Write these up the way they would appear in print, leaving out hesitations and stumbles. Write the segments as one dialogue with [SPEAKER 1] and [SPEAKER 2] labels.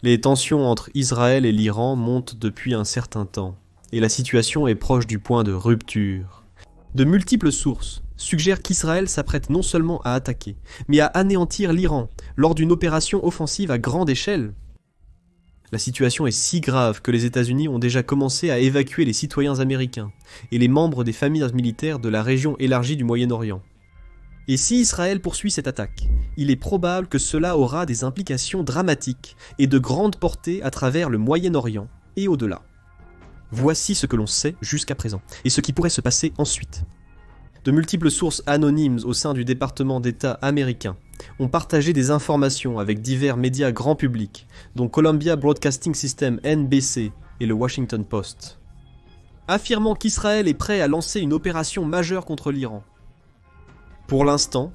[SPEAKER 1] Les tensions entre Israël et l'Iran montent depuis un certain temps, et la situation est proche du point de rupture. De multiples sources suggèrent qu'Israël s'apprête non seulement à attaquer, mais à anéantir l'Iran lors d'une opération offensive à grande échelle. La situation est si grave que les États-Unis ont déjà commencé à évacuer les citoyens américains et les membres des familles militaires de la région élargie du Moyen-Orient. Et si Israël poursuit cette attaque, il est probable que cela aura des implications dramatiques et de grande portée à travers le Moyen-Orient et au-delà. Voici ce que l'on sait jusqu'à présent, et ce qui pourrait se passer ensuite. De multiples sources anonymes au sein du département d'État américain ont partagé des informations avec divers médias grand public, dont Columbia Broadcasting System (NBC) et le Washington Post, affirmant qu'Israël est prêt à lancer une opération majeure contre l'Iran. Pour l'instant,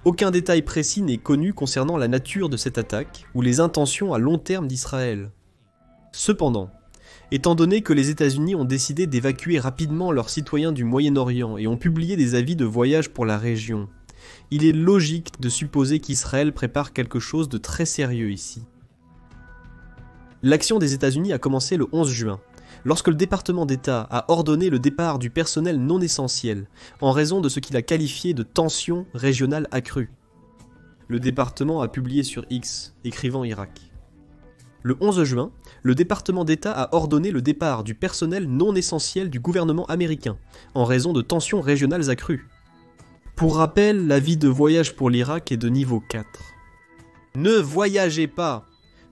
[SPEAKER 1] aucun détail précis n'est connu concernant la nature de cette attaque ou les intentions à long terme d'Israël. Cependant, étant donné que les États-Unis ont décidé d'évacuer rapidement leurs citoyens du Moyen-Orient et ont publié des avis de voyage pour la région, il est logique de supposer qu'Israël prépare quelque chose de très sérieux ici. L'action des États-Unis a commencé le 11 juin, lorsque le département d'État a ordonné le départ du personnel non essentiel en raison de ce qu'il a qualifié de tensions régionales accrues. Le département a publié sur X, écrivant Irak. Le 11 juin, le département d'État a ordonné le départ du personnel non essentiel du gouvernement américain en raison de tensions régionales accrues. Pour rappel, l'avis de voyage pour l'Irak est de niveau 4. Ne voyagez pas!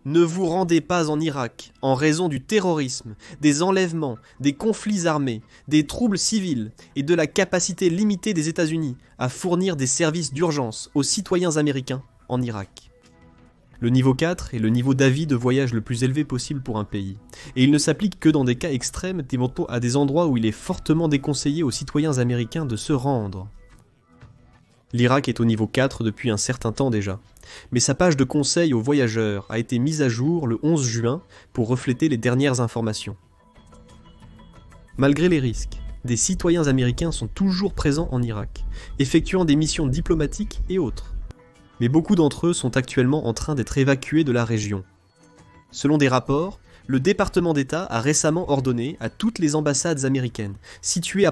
[SPEAKER 1] Ne vous rendez pas en Irak en raison du terrorisme, des enlèvements, des conflits armés, des troubles civils et de la capacité limitée des États-Unis à fournir des services d'urgence aux citoyens américains en Irak. Le niveau 4 est le niveau d'avis de voyage le plus élevé possible pour un pays, et il ne s'applique que dans des cas extrêmes à des endroits où il est fortement déconseillé aux citoyens américains de se rendre. L'Irak est au niveau 4 depuis un certain temps déjà, mais sa page de conseil aux voyageurs a été mise à jour le 11 juin pour refléter les dernières informations. Malgré les risques, des citoyens américains sont toujours présents en Irak, effectuant des missions diplomatiques et autres. Mais beaucoup d'entre eux sont actuellement en train d'être évacués de la région. Selon des rapports, le département d'État a récemment ordonné à toutes les ambassades américaines situées à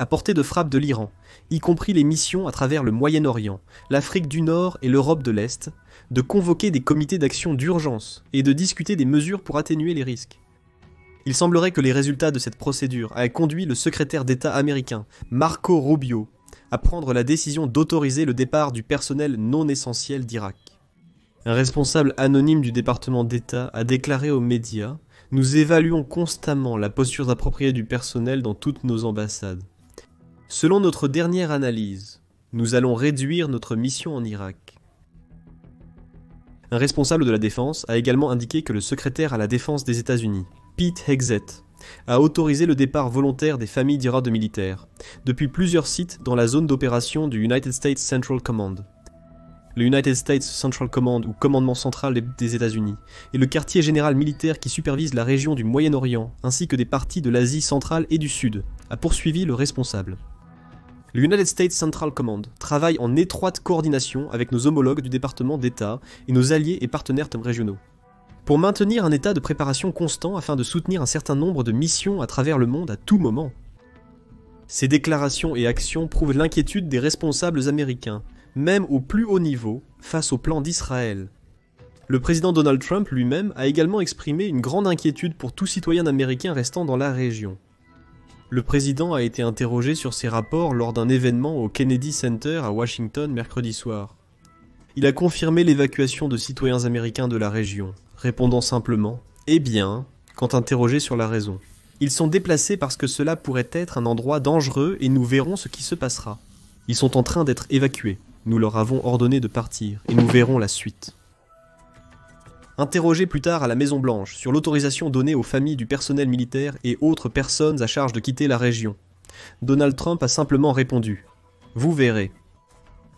[SPEAKER 1] portée de frappe de l'Iran, y compris les missions à travers le Moyen-Orient, l'Afrique du Nord et l'Europe de l'Est, de convoquer des comités d'action d'urgence et de discuter des mesures pour atténuer les risques. Il semblerait que les résultats de cette procédure aient conduit le secrétaire d'État américain, Marco Rubio, à prendre la décision d'autoriser le départ du personnel non essentiel d'Irak. Un responsable anonyme du département d'État a déclaré aux médias « Nous évaluons constamment la posture appropriée du personnel dans toutes nos ambassades. Selon notre dernière analyse, nous allons réduire notre mission en Irak. » Un responsable de la défense a également indiqué que le secrétaire à la défense des États-Unis, Pete Hegseth, a autorisé le départ volontaire des familles d'Irak de militaires, depuis plusieurs sites dans la zone d'opération du United States Central Command. Le United States Central Command, ou commandement central des États-Unis, est le quartier général militaire qui supervise la région du Moyen-Orient, ainsi que des parties de l'Asie centrale et du Sud, a poursuivi le responsable. Le United States Central Command travaille en étroite coordination avec nos homologues du département d'État et nos alliés et partenaires régionaux, pour maintenir un état de préparation constant afin de soutenir un certain nombre de missions à travers le monde à tout moment. Ces déclarations et actions prouvent l'inquiétude des responsables américains, même au plus haut niveau, face au plan d'Israël. Le président Donald Trump lui-même a également exprimé une grande inquiétude pour tout citoyen américain restant dans la région. Le président a été interrogé sur ces rapports lors d'un événement au Kennedy Center à Washington mercredi soir. Il a confirmé l'évacuation de citoyens américains de la région, répondant simplement « Eh bien », quand interrogé sur la raison. Ils sont déplacés parce que cela pourrait être un endroit dangereux et nous verrons ce qui se passera. Ils sont en train d'être évacués. Nous leur avons ordonné de partir et nous verrons la suite. Interrogé plus tard à la Maison-Blanche sur l'autorisation donnée aux familles du personnel militaire et autres personnes à charge de quitter la région, Donald Trump a simplement répondu « Vous verrez ».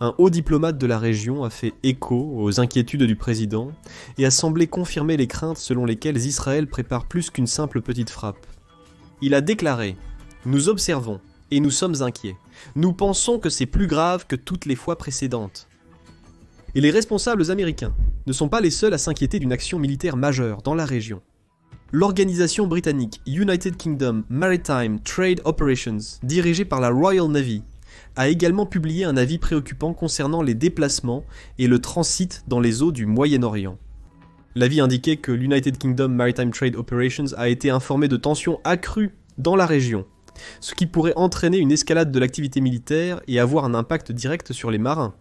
[SPEAKER 1] Un haut diplomate de la région a fait écho aux inquiétudes du président et a semblé confirmer les craintes selon lesquelles Israël prépare plus qu'une simple petite frappe. Il a déclaré « Nous observons et nous sommes inquiets. Nous pensons que c'est plus grave que toutes les fois précédentes. » Et les responsables américains ne sont pas les seuls à s'inquiéter d'une action militaire majeure dans la région. L'organisation britannique United Kingdom Maritime Trade Operations, dirigée par la Royal Navy, a également publié un avis préoccupant concernant les déplacements et le transit dans les eaux du Moyen-Orient. L'avis indiquait que l'United Kingdom Maritime Trade Operations a été informé de tensions accrues dans la région, ce qui pourrait entraîner une escalade de l'activité militaire et avoir un impact direct sur les marins.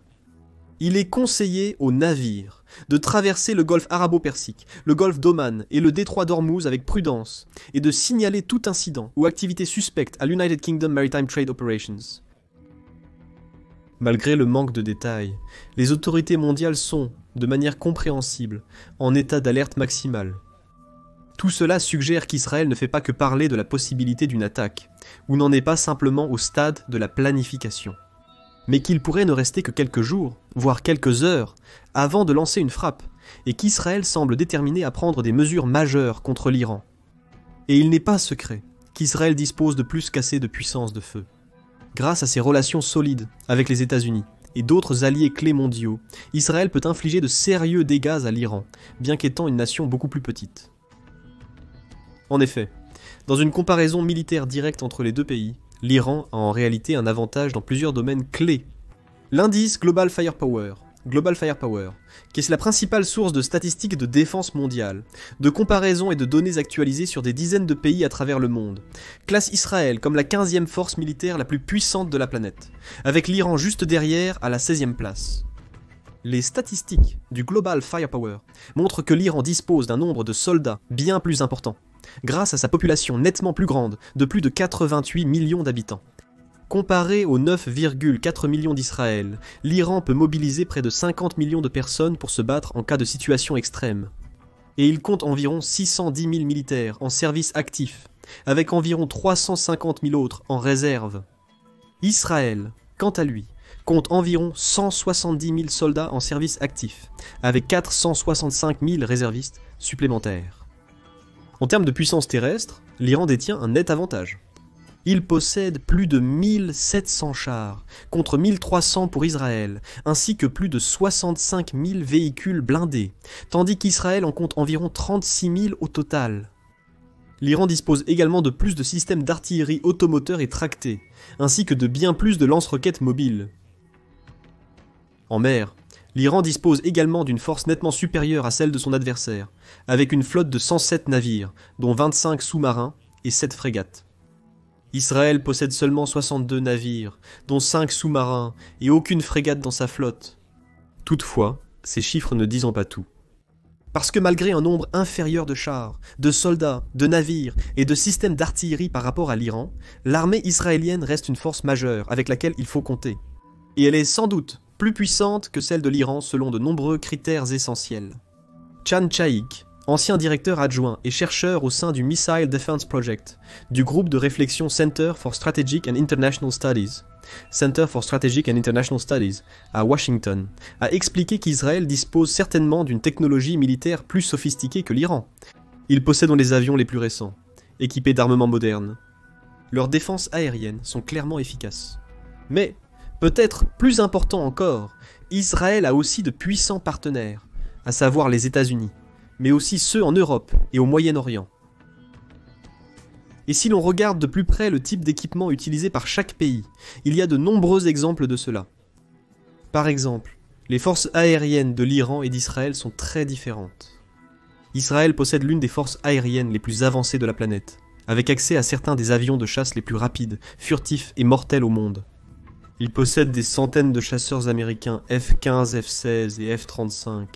[SPEAKER 1] Il est conseillé aux navires de traverser le golfe arabo-persique, le golfe d'Oman et le détroit d'Ormuz avec prudence, et de signaler tout incident ou activité suspecte à l'United Kingdom Maritime Trade Operations. Malgré le manque de détails, les autorités mondiales sont, de manière compréhensible, en état d'alerte maximale. Tout cela suggère qu'Israël ne fait pas que parler de la possibilité d'une attaque, ou n'en est pas simplement au stade de la planification, mais qu'il pourrait ne rester que quelques jours, voire quelques heures, avant de lancer une frappe, et qu'Israël semble déterminé à prendre des mesures majeures contre l'Iran. Et il n'est pas secret qu'Israël dispose de plus qu'assez de puissance de feu. Grâce à ses relations solides avec les États-Unis et d'autres alliés clés mondiaux, Israël peut infliger de sérieux dégâts à l'Iran, bien qu'étant une nation beaucoup plus petite. En effet, dans une comparaison militaire directe entre les deux pays, l'Iran a en réalité un avantage dans plusieurs domaines clés. L'indice Global Firepower, qui est la principale source de statistiques de défense mondiale, de comparaison et de données actualisées sur des dizaines de pays à travers le monde, classe Israël comme la 15e force militaire la plus puissante de la planète, avec l'Iran juste derrière à la 16e place. Les statistiques du Global Firepower montrent que l'Iran dispose d'un nombre de soldats bien plus important, grâce à sa population nettement plus grande, de plus de 88 millions d'habitants. Comparé aux 9,4 millions d'Israël, l'Iran peut mobiliser près de 50 millions de personnes pour se battre en cas de situation extrême. Et il compte environ 610 000 militaires en service actif, avec environ 350 000 autres en réserve. Israël, quant à lui, compte environ 170 000 soldats en service actif, avec 465 000 réservistes supplémentaires. En termes de puissance terrestre, l'Iran détient un net avantage. Il possède plus de 1700 chars, contre 1300 pour Israël, ainsi que plus de 65 000 véhicules blindés, tandis qu'Israël en compte environ 36 000 au total. L'Iran dispose également de plus de systèmes d'artillerie automoteurs et tractés, ainsi que de bien plus de lance-roquettes mobiles. En mer, l'Iran dispose également d'une force nettement supérieure à celle de son adversaire, avec une flotte de 107 navires, dont 25 sous-marins et 7 frégates. Israël possède seulement 62 navires, dont 5 sous-marins et aucune frégate dans sa flotte. Toutefois, ces chiffres ne disent pas tout. Parce que malgré un nombre inférieur de chars, de soldats, de navires et de systèmes d'artillerie par rapport à l'Iran, l'armée israélienne reste une force majeure avec laquelle il faut compter. Et elle est sans doute plus puissante que celle de l'Iran selon de nombreux critères essentiels. Chan Chaik, ancien directeur adjoint et chercheur au sein du Missile Defense Project, du groupe de réflexion Center for Strategic and International Studies, à Washington, a expliqué qu'Israël dispose certainement d'une technologie militaire plus sophistiquée que l'Iran. Ils possèdent les avions les plus récents, équipés d'armements modernes. Leurs défenses aériennes sont clairement efficaces. Mais, peut-être plus important encore, Israël a aussi de puissants partenaires, à savoir les États-Unis, mais aussi ceux en Europe et au Moyen-Orient. Et si l'on regarde de plus près le type d'équipement utilisé par chaque pays, il y a de nombreux exemples de cela. Par exemple, les forces aériennes de l'Iran et d'Israël sont très différentes. Israël possède l'une des forces aériennes les plus avancées de la planète, avec accès à certains des avions de chasse les plus rapides, furtifs et mortels au monde. Il possède des centaines de chasseurs américains F-15, F-16 et F-35.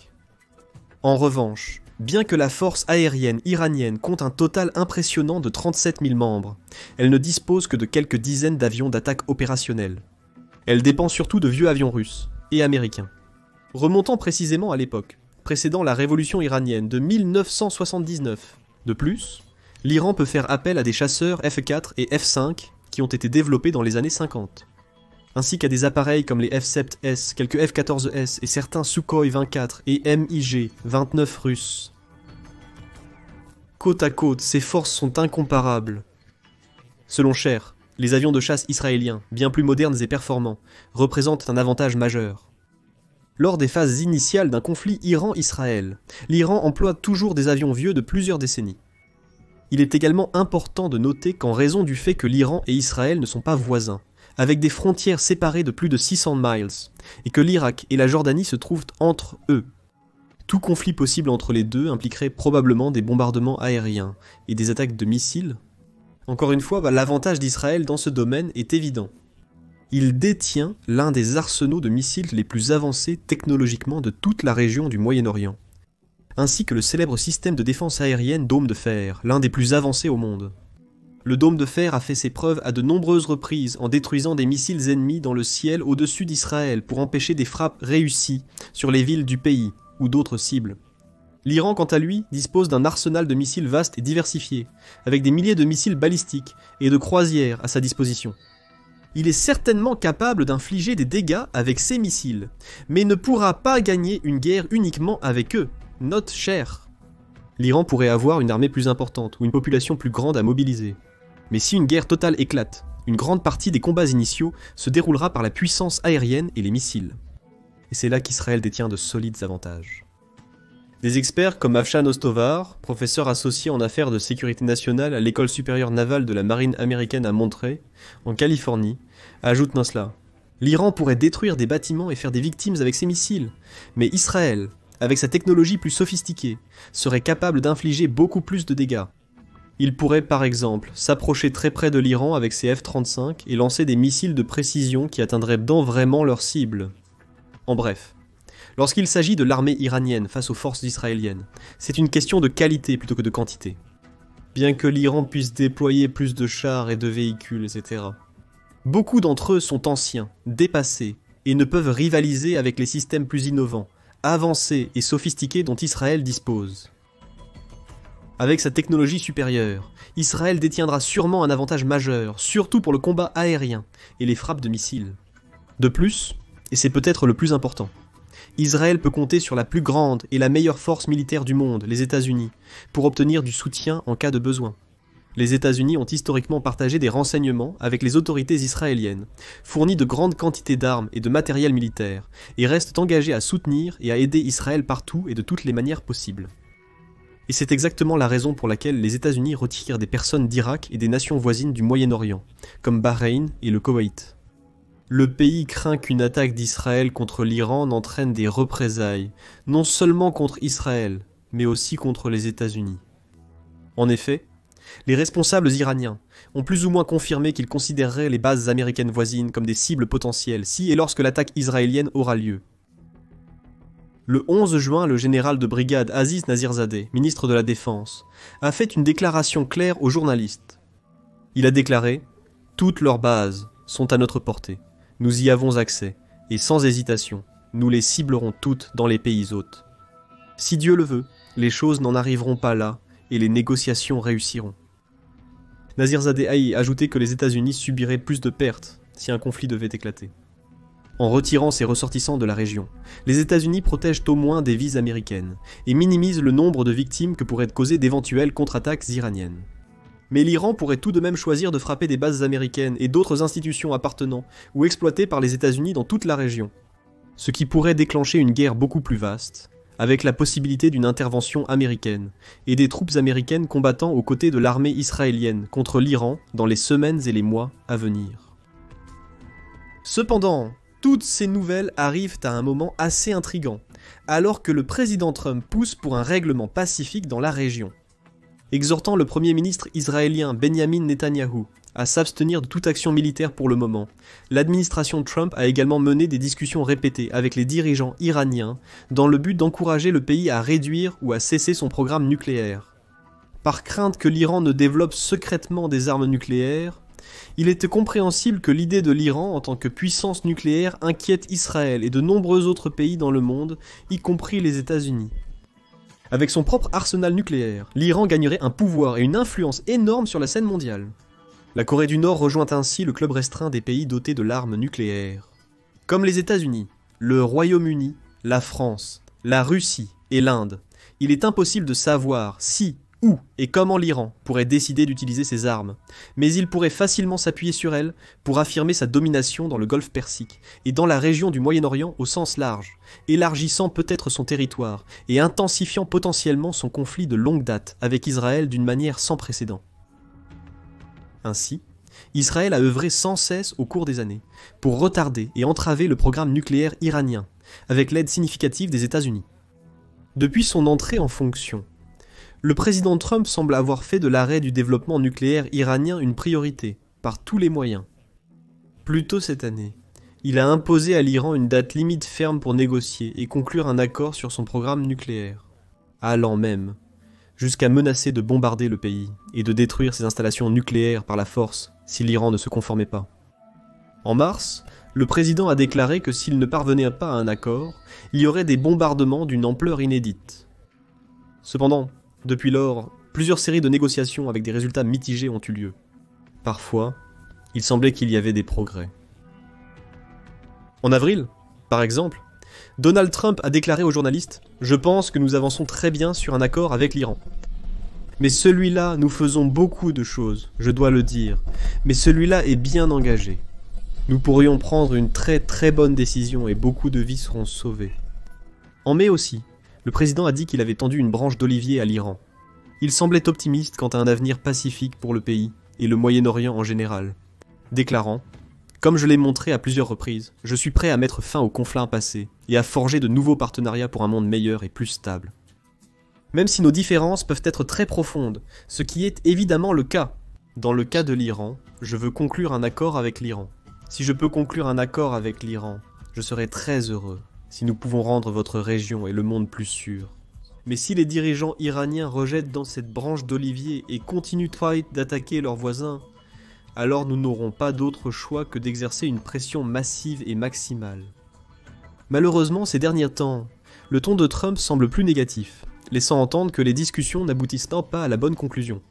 [SPEAKER 1] En revanche, bien que la force aérienne iranienne compte un total impressionnant de 37 000 membres, elle ne dispose que de quelques dizaines d'avions d'attaque opérationnels. Elle dépend surtout de vieux avions russes et américains. Remontant précisément à l'époque, précédant la révolution iranienne de 1979. De plus, l'Iran peut faire appel à des chasseurs F-4 et F-5 qui ont été développés dans les années 50. Ainsi qu'à des appareils comme les F-7S, quelques F-14S et certains Sukhoi 24 et MiG-29 russes. Côte à côte, ces forces sont incomparables. Selon Sher, les avions de chasse israéliens, bien plus modernes et performants, représentent un avantage majeur. Lors des phases initiales d'un conflit Iran-Israël, l'Iran emploie toujours des avions vieux de plusieurs décennies. Il est également important de noter qu'en raison du fait que l'Iran et Israël ne sont pas voisins, avec des frontières séparées de plus de 600 miles, et que l'Irak et la Jordanie se trouvent entre eux, tout conflit possible entre les deux impliquerait probablement des bombardements aériens et des attaques de missiles. Encore une fois, l'avantage d'Israël dans ce domaine est évident. Il détient l'un des arsenaux de missiles les plus avancés technologiquement de toute la région du Moyen-Orient, ainsi que le célèbre système de défense aérienne Dôme de Fer, l'un des plus avancés au monde. Le Dôme de Fer a fait ses preuves à de nombreuses reprises en détruisant des missiles ennemis dans le ciel au-dessus d'Israël pour empêcher des frappes réussies sur les villes du pays ou d'autres cibles. L'Iran, quant à lui, dispose d'un arsenal de missiles vaste et diversifié, avec des milliers de missiles balistiques et de croisières à sa disposition. Il est certainement capable d'infliger des dégâts avec ces missiles, mais ne pourra pas gagner une guerre uniquement avec eux. Note chère. L'Iran pourrait avoir une armée plus importante ou une population plus grande à mobiliser. Mais si une guerre totale éclate, une grande partie des combats initiaux se déroulera par la puissance aérienne et les missiles. Et c'est là qu'Israël détient de solides avantages. Des experts comme Afshan Ostovar, professeur associé en affaires de sécurité nationale à l'école supérieure navale de la marine américaine à Monterey, en Californie, ajoutent dans cela. L'Iran pourrait détruire des bâtiments et faire des victimes avec ses missiles, mais Israël, avec sa technologie plus sophistiquée, serait capable d'infliger beaucoup plus de dégâts. Il pourrait par exemple s'approcher très près de l'Iran avec ses F-35 et lancer des missiles de précision qui atteindraient vraiment leur cible. En bref, lorsqu'il s'agit de l'armée iranienne face aux forces israéliennes, c'est une question de qualité plutôt que de quantité. Bien que l'Iran puisse déployer plus de chars et de véhicules, etc. Beaucoup d'entre eux sont anciens, dépassés, et ne peuvent rivaliser avec les systèmes plus innovants, avancés et sophistiqués dont Israël dispose. Avec sa technologie supérieure, Israël détiendra sûrement un avantage majeur, surtout pour le combat aérien et les frappes de missiles. De plus, et c'est peut-être le plus important, Israël peut compter sur la plus grande et la meilleure force militaire du monde, les États-Unis, pour obtenir du soutien en cas de besoin. Les États-Unis ont historiquement partagé des renseignements avec les autorités israéliennes, fourni de grandes quantités d'armes et de matériel militaire, et restent engagés à soutenir et à aider Israël partout et de toutes les manières possibles. Et c'est exactement la raison pour laquelle les États-Unis retirent des personnes d'Irak et des nations voisines du Moyen-Orient, comme Bahreïn et le Koweït. Le pays craint qu'une attaque d'Israël contre l'Iran n'entraîne des représailles, non seulement contre Israël, mais aussi contre les États-Unis. En effet, les responsables iraniens ont plus ou moins confirmé qu'ils considéreraient les bases américaines voisines comme des cibles potentielles si et lorsque l'attaque israélienne aura lieu. Le 11 juin, le général de brigade Aziz Nazirzadeh, ministre de la Défense, a fait une déclaration claire aux journalistes. Il a déclaré « Toutes leurs bases sont à notre portée. Nous y avons accès, et sans hésitation, nous les ciblerons toutes dans les pays hôtes. Si Dieu le veut, les choses n'en arriveront pas là, et les négociations réussiront. » Nazirzadeh a ajouté que les États-Unis subiraient plus de pertes si un conflit devait éclater. En retirant ses ressortissants de la région, les États-Unis protègent au moins des vies américaines, et minimisent le nombre de victimes que pourraient causer d'éventuelles contre-attaques iraniennes. Mais l'Iran pourrait tout de même choisir de frapper des bases américaines et d'autres institutions appartenant ou exploitées par les États-Unis dans toute la région, ce qui pourrait déclencher une guerre beaucoup plus vaste, avec la possibilité d'une intervention américaine, et des troupes américaines combattant aux côtés de l'armée israélienne contre l'Iran dans les semaines et les mois à venir. Cependant, toutes ces nouvelles arrivent à un moment assez intrigant, alors que le président Trump pousse pour un règlement pacifique dans la région, exhortant le premier ministre israélien Benjamin Netanyahou à s'abstenir de toute action militaire pour le moment. L'administration Trump a également mené des discussions répétées avec les dirigeants iraniens dans le but d'encourager le pays à réduire ou à cesser son programme nucléaire. Par crainte que l'Iran ne développe secrètement des armes nucléaires, il était compréhensible que l'idée de l'Iran en tant que puissance nucléaire inquiète Israël et de nombreux autres pays dans le monde, y compris les États-Unis. Avec son propre arsenal nucléaire, l'Iran gagnerait un pouvoir et une influence énorme sur la scène mondiale. La Corée du Nord rejoint ainsi le club restreint des pays dotés de l'arme nucléaire. Comme les États-Unis, le Royaume-Uni, la France, la Russie et l'Inde, il est impossible de savoir si, Où et comment l'Iran pourrait décider d'utiliser ses armes, mais il pourrait facilement s'appuyer sur elles pour affirmer sa domination dans le Golfe Persique et dans la région du Moyen-Orient au sens large, élargissant peut-être son territoire et intensifiant potentiellement son conflit de longue date avec Israël d'une manière sans précédent. Ainsi, Israël a œuvré sans cesse au cours des années pour retarder et entraver le programme nucléaire iranien, avec l'aide significative des États-Unis. Depuis son entrée en fonction, le président Trump semble avoir fait de l'arrêt du développement nucléaire iranien une priorité, par tous les moyens. Plus tôt cette année, il a imposé à l'Iran une date limite ferme pour négocier et conclure un accord sur son programme nucléaire, allant même jusqu'à menacer de bombarder le pays et de détruire ses installations nucléaires par la force si l'Iran ne se conformait pas. En mars, le président a déclaré que s'il ne parvenait pas à un accord, il y aurait des bombardements d'une ampleur inédite. Cependant, depuis lors, plusieurs séries de négociations avec des résultats mitigés ont eu lieu. Parfois, il semblait qu'il y avait des progrès. En avril, par exemple, Donald Trump a déclaré aux journalistes « Je pense que nous avançons très bien sur un accord avec l'Iran. Mais celui-là, nous faisons beaucoup de choses, je dois le dire, mais celui-là est bien engagé. Nous pourrions prendre une très très bonne décision et beaucoup de vies seront sauvées. » En mai aussi, le président a dit qu'il avait tendu une branche d'olivier à l'Iran. Il semblait optimiste quant à un avenir pacifique pour le pays et le Moyen-Orient en général, déclarant « Comme je l'ai montré à plusieurs reprises, je suis prêt à mettre fin aux conflits passés et à forger de nouveaux partenariats pour un monde meilleur et plus stable. » Même si nos différences peuvent être très profondes, ce qui est évidemment le cas. Dans le cas de l'Iran, je veux conclure un accord avec l'Iran. Si je peux conclure un accord avec l'Iran, je serai très heureux. Si nous pouvons rendre votre région et le monde plus sûrs. Mais si les dirigeants iraniens rejettent dans cette branche d'olivier et continuent d'attaquer leurs voisins, alors nous n'aurons pas d'autre choix que d'exercer une pression massive et maximale. Malheureusement, ces derniers temps, le ton de Trump semble plus négatif, laissant entendre que les discussions n'aboutissent pas à la bonne conclusion.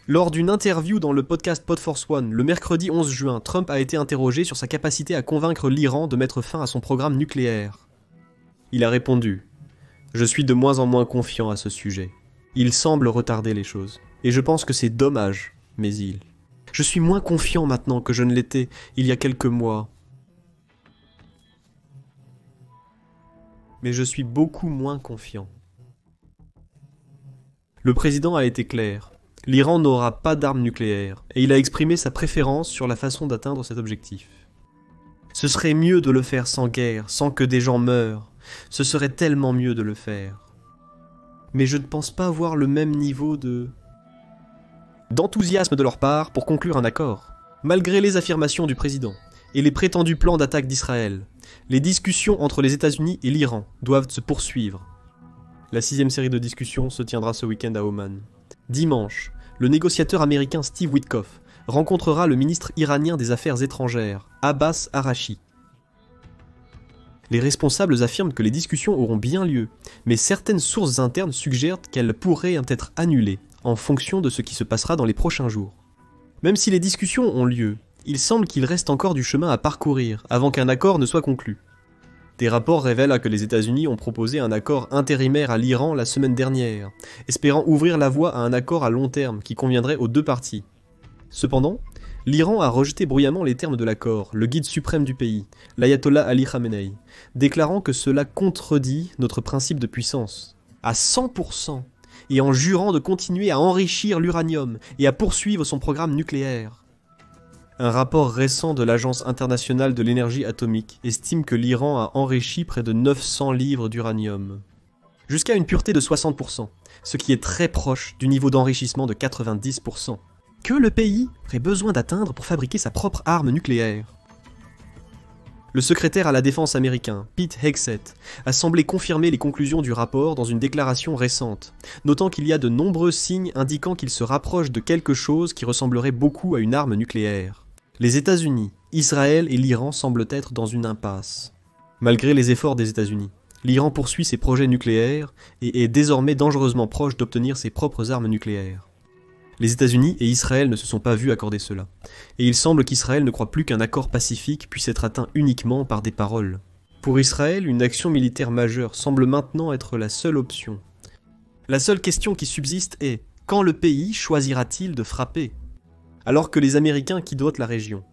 [SPEAKER 1] Lors d'une interview dans le podcast Pod Force One, le mercredi 11 juin, Trump a été interrogé sur sa capacité à convaincre l'Iran de mettre fin à son programme nucléaire. Il a répondu « Je suis de moins en moins confiant à ce sujet. Il semble retarder les choses. Et je pense que c'est dommage, mais Je suis moins confiant maintenant que je ne l'étais il y a quelques mois. Mais je suis beaucoup moins confiant. » Le président a été clair. L'Iran n'aura pas d'armes nucléaires, et il a exprimé sa préférence sur la façon d'atteindre cet objectif. Ce serait mieux de le faire sans guerre, sans que des gens meurent. Ce serait tellement mieux de le faire. Mais je ne pense pas avoir le même niveau d'enthousiasme de leur part pour conclure un accord. Malgré les affirmations du président et les prétendus plans d'attaque d'Israël, les discussions entre les États-Unis et l'Iran doivent se poursuivre. La 6e série de discussions se tiendra ce week-end à Oman. Dimanche, le négociateur américain Steve Witkoff rencontrera le ministre iranien des Affaires étrangères, Abbas Araghchi. Les responsables affirment que les discussions auront bien lieu, mais certaines sources internes suggèrent qu'elles pourraient être annulées, en fonction de ce qui se passera dans les prochains jours. Même si les discussions ont lieu, il semble qu'il reste encore du chemin à parcourir avant qu'un accord ne soit conclu. Des rapports révèlent que les États-Unis ont proposé un accord intérimaire à l'Iran la semaine dernière, espérant ouvrir la voie à un accord à long terme qui conviendrait aux deux parties. Cependant, l'Iran a rejeté bruyamment les termes de l'accord, le guide suprême du pays, l'ayatollah Ali Khamenei, déclarant que cela contredit notre principe de puissance, à 100%, et en jurant de continuer à enrichir l'uranium et à poursuivre son programme nucléaire. Un rapport récent de l'Agence internationale de l'énergie atomique estime que l'Iran a enrichi près de 900 livres d'uranium, jusqu'à une pureté de 60%, ce qui est très proche du niveau d'enrichissement de 90%, que le pays aurait besoin d'atteindre pour fabriquer sa propre arme nucléaire. Le secrétaire à la défense américain, Pete Hegseth, a semblé confirmer les conclusions du rapport dans une déclaration récente, notant qu'il y a de nombreux signes indiquant qu'il se rapproche de quelque chose qui ressemblerait beaucoup à une arme nucléaire. Les États-Unis, Israël et l'Iran semblent être dans une impasse. Malgré les efforts des États-Unis, l'Iran poursuit ses projets nucléaires et est désormais dangereusement proche d'obtenir ses propres armes nucléaires. Les États-Unis et Israël ne se sont pas vus accorder cela, et il semble qu'Israël ne croit plus qu'un accord pacifique puisse être atteint uniquement par des paroles. Pour Israël, une action militaire majeure semble maintenant être la seule option. La seule question qui subsiste est quand le pays choisira-t-il de frapper? Alors que les Américains quidotent la région,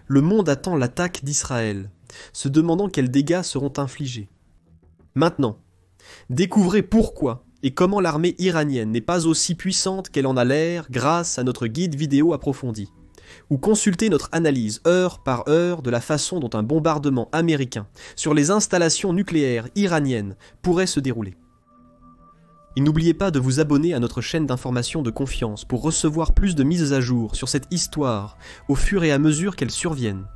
[SPEAKER 1] le monde attend l'attaque d'Israël, se demandant quels dégâts seront infligés. Maintenant, découvrez pourquoi et comment l'armée iranienne n'est pas aussi puissante qu'elle en a l'air grâce à notre guide vidéo approfondi, ou consultez notre analyse heure par heure de la façon dont un bombardement américain sur les installations nucléaires iraniennes pourrait se dérouler. Et n'oubliez pas de vous abonner à notre chaîne d'information de confiance pour recevoir plus de mises à jour sur cette histoire au fur et à mesure qu'elles surviennent.